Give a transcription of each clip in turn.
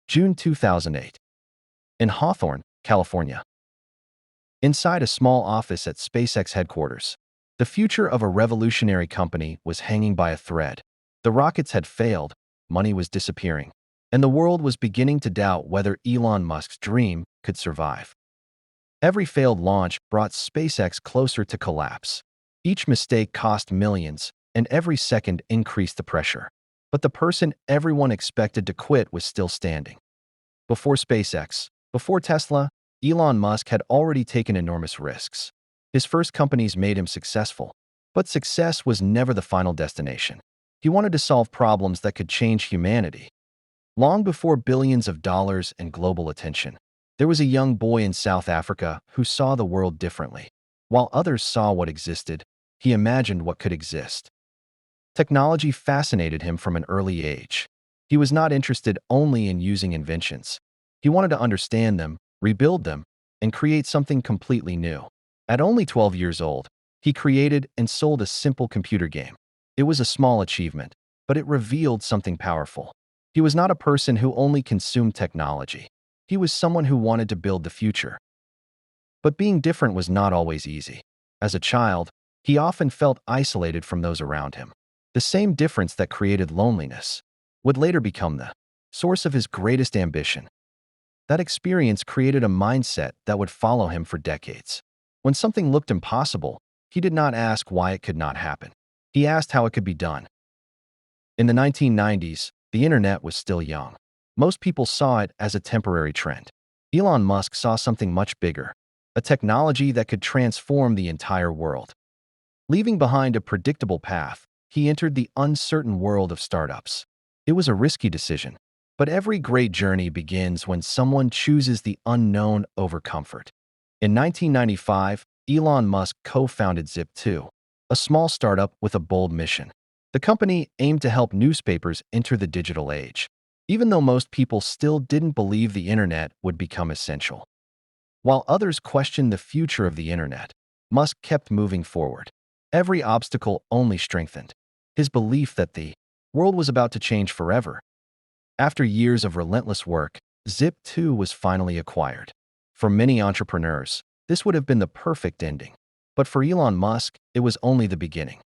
June 2008. In Hawthorne, California. Inside a small office at SpaceX headquarters, the future of a revolutionary company was hanging by a thread. The rockets had failed, money was disappearing, and the world was beginning to doubt whether Elon Musk's dream could survive. Every failed launch brought SpaceX closer to collapse. Each mistake cost millions, and every second increased the pressure. But the person everyone expected to quit was still standing. Before SpaceX, before Tesla, Elon Musk had already taken enormous risks. His first companies made him successful, but success was never the final destination. He wanted to solve problems that could change humanity. Long before billions of dollars and global attention, there was a young boy in South Africa who saw the world differently. While others saw what existed, he imagined what could exist. Technology fascinated him from an early age. He was not interested only in using inventions. He wanted to understand them, rebuild them, and create something completely new. At only 12 years old, he created and sold a simple computer game. It was a small achievement, but it revealed something powerful. He was not a person who only consumed technology. He was someone who wanted to build the future. But being different was not always easy. As a child, he often felt isolated from those around him. The same difference that created loneliness would later become the source of his greatest ambition. That experience created a mindset that would follow him for decades. When something looked impossible, he did not ask why it could not happen. He asked how it could be done. In the 1990s, the internet was still young. Most people saw it as a temporary trend. Elon Musk saw something much bigger, a technology that could transform the entire world. Leaving behind a predictable path, he entered the uncertain world of startups. It was a risky decision, but every great journey begins when someone chooses the unknown over comfort. In 1995, Elon Musk co-founded Zip2, a small startup with a bold mission. The company aimed to help newspapers enter the digital age, even though most people still didn't believe the internet would become essential. While others questioned the future of the internet, Musk kept moving forward. Every obstacle only strengthened his belief that the world was about to change forever. After years of relentless work, Zip2 was finally acquired. For many entrepreneurs, this would have been the perfect ending. But for Elon Musk, it was only the beginning.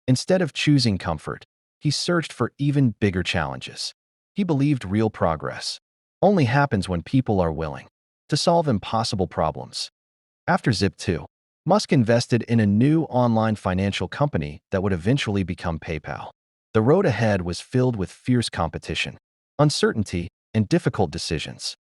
Instead of choosing comfort, he searched for even bigger challenges. He believed real progress only happens when people are willing to solve impossible problems. After Zip2, Musk invested in a new online financial company that would eventually become PayPal. The road ahead was filled with fierce competition, uncertainty, and difficult decisions.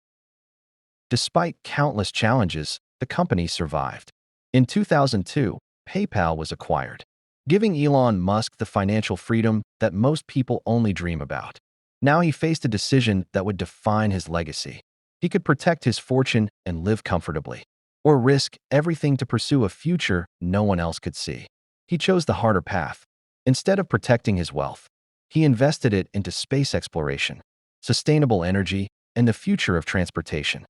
Despite countless challenges, the company survived. In 2002, PayPal was acquired, giving Elon Musk the financial freedom that most people only dream about. Now he faced a decision that would define his legacy. He could protect his fortune and live comfortably, or risk everything to pursue a future no one else could see. He chose the harder path. Instead of protecting his wealth, he invested it into space exploration, sustainable energy, and the future of transportation.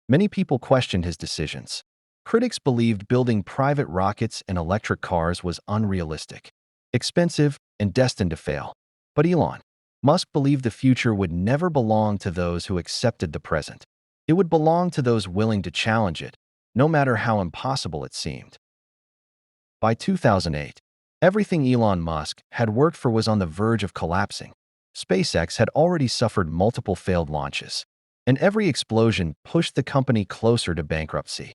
Many people questioned his decisions. Critics believed building private rockets and electric cars was unrealistic, expensive, and destined to fail. But Elon Musk believed the future would never belong to those who accepted the present. It would belong to those willing to challenge it, no matter how impossible it seemed. By 2008, everything Elon Musk had worked for was on the verge of collapsing. SpaceX had already suffered multiple failed launches, and every explosion pushed the company closer to bankruptcy.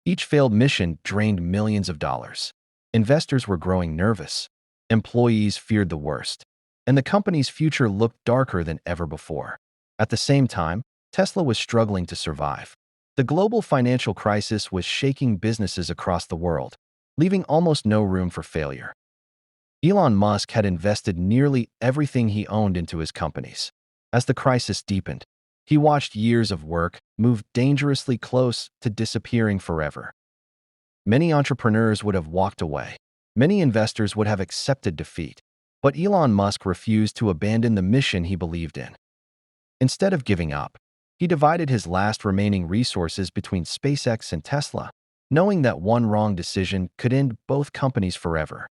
Each failed mission drained millions of dollars. Investors were growing nervous. Employees feared the worst, and the company's future looked darker than ever before. At the same time, Tesla was struggling to survive. The global financial crisis was shaking businesses across the world, leaving almost no room for failure. Elon Musk had invested nearly everything he owned into his companies. As the crisis deepened, he watched years of work move dangerously close to disappearing forever. Many entrepreneurs would have walked away. Many investors would have accepted defeat. But Elon Musk refused to abandon the mission he believed in. Instead of giving up, he divided his last remaining resources between SpaceX and Tesla, knowing that one wrong decision could end both companies forever.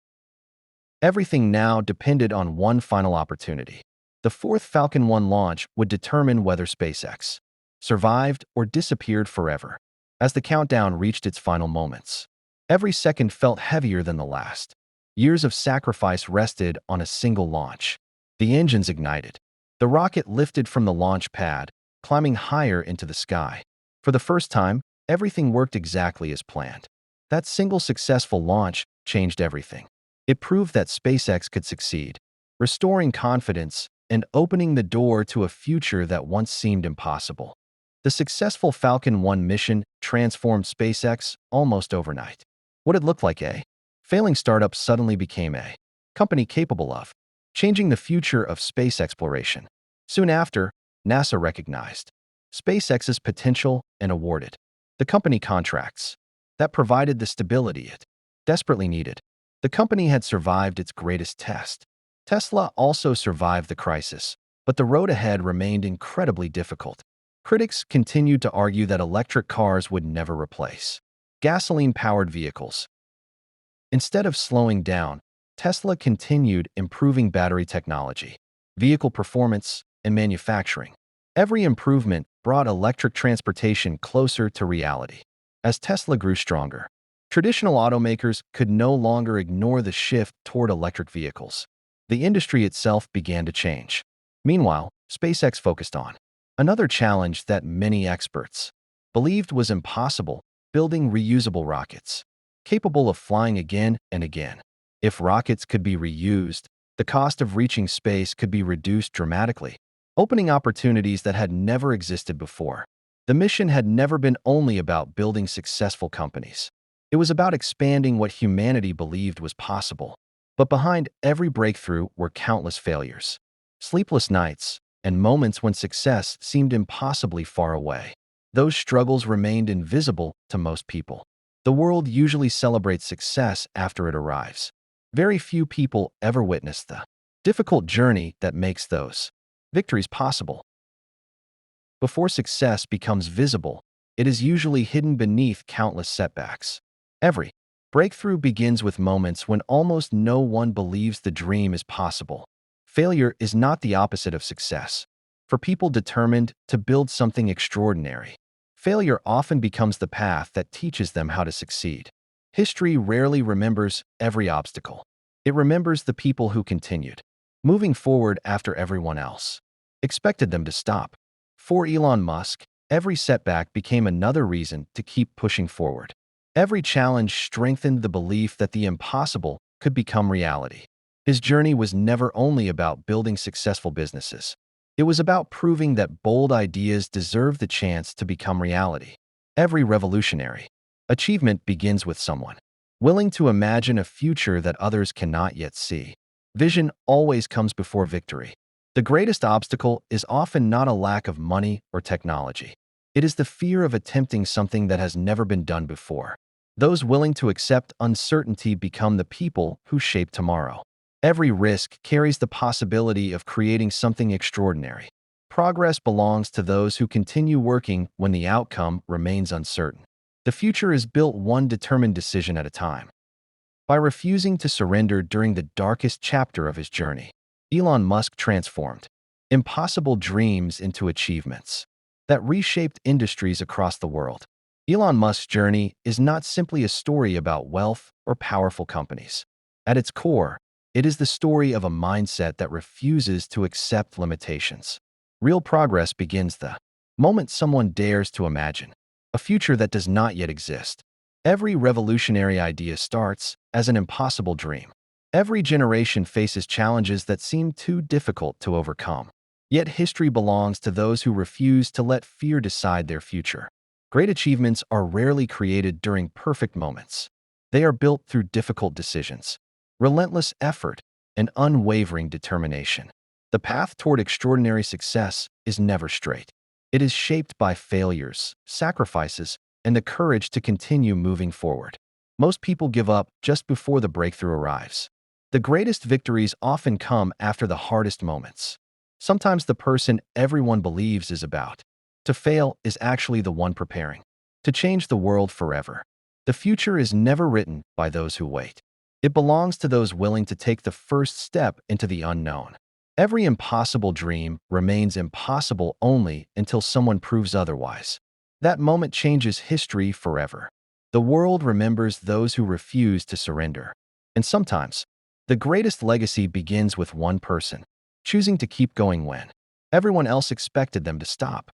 Everything now depended on one final opportunity. The fourth Falcon 1 launch would determine whether SpaceX survived or disappeared forever. As the countdown reached its final moments, every second felt heavier than the last. Years of sacrifice rested on a single launch. The engines ignited. The rocket lifted from the launch pad, climbing higher into the sky. For the first time, everything worked exactly as planned. That single successful launch changed everything. It proved that SpaceX could succeed, restoring confidence and opening the door to a future that once seemed impossible. The successful Falcon 1 mission transformed SpaceX almost overnight. What it looked like a failing startup suddenly became a company capable of changing the future of space exploration. Soon after, NASA recognized SpaceX's potential and awarded the company contracts that provided the stability it desperately needed. The company had survived its greatest test. Tesla also survived the crisis, but the road ahead remained incredibly difficult. Critics continued to argue that electric cars would never replace gasoline-powered vehicles. Instead of slowing down, Tesla continued improving battery technology, vehicle performance, and manufacturing. Every improvement brought electric transportation closer to reality. As Tesla grew stronger, traditional automakers could no longer ignore the shift toward electric vehicles. The industry itself began to change. Meanwhile, SpaceX focused on another challenge that many experts believed was impossible: building reusable rockets, capable of flying again and again. If rockets could be reused, the cost of reaching space could be reduced dramatically, opening opportunities that had never existed before. The mission had never been only about building successful companies. It was about expanding what humanity believed was possible. But behind every breakthrough were countless failures, sleepless nights, and moments when success seemed impossibly far away. Those struggles remained invisible to most people. The world usually celebrates success after it arrives. Very few people ever witness the difficult journey that makes those victories possible. Before success becomes visible, it is usually hidden beneath countless setbacks. Every breakthrough begins with moments when almost no one believes the dream is possible. Failure is not the opposite of success. For people determined to build something extraordinary, failure often becomes the path that teaches them how to succeed. History rarely remembers every obstacle. It remembers the people who continued, moving forward after everyone else expected them to stop. For Elon Musk, every setback became another reason to keep pushing forward. Every challenge strengthened the belief that the impossible could become reality. His journey was never only about building successful businesses. It was about proving that bold ideas deserve the chance to become reality. Every revolutionary achievement begins with someone willing to imagine a future that others cannot yet see. Vision always comes before victory. The greatest obstacle is often not a lack of money or technology. It is the fear of attempting something that has never been done before. Those willing to accept uncertainty become the people who shape tomorrow. Every risk carries the possibility of creating something extraordinary. Progress belongs to those who continue working when the outcome remains uncertain. The future is built one determined decision at a time. By refusing to surrender during the darkest chapter of his journey, Elon Musk transformed impossible dreams into achievements that reshaped industries across the world. Elon Musk's journey is not simply a story about wealth or powerful companies. At its core, it is the story of a mindset that refuses to accept limitations. Real progress begins the moment someone dares to imagine a future that does not yet exist. Every revolutionary idea starts as an impossible dream. Every generation faces challenges that seem too difficult to overcome. Yet history belongs to those who refuse to let fear decide their future. Great achievements are rarely created during perfect moments. They are built through difficult decisions, relentless effort, and unwavering determination. The path toward extraordinary success is never straight. It is shaped by failures, sacrifices, and the courage to continue moving forward. Most people give up just before the breakthrough arrives. The greatest victories often come after the hardest moments. Sometimes the person everyone believes is about to fail is actually the one preparing to change the world forever. The future is never written by those who wait. It belongs to those willing to take the first step into the unknown. Every impossible dream remains impossible only until someone proves otherwise. That moment changes history forever. The world remembers those who refuse to surrender. And sometimes, the greatest legacy begins with one person choosing to keep going when everyone else expected them to stop.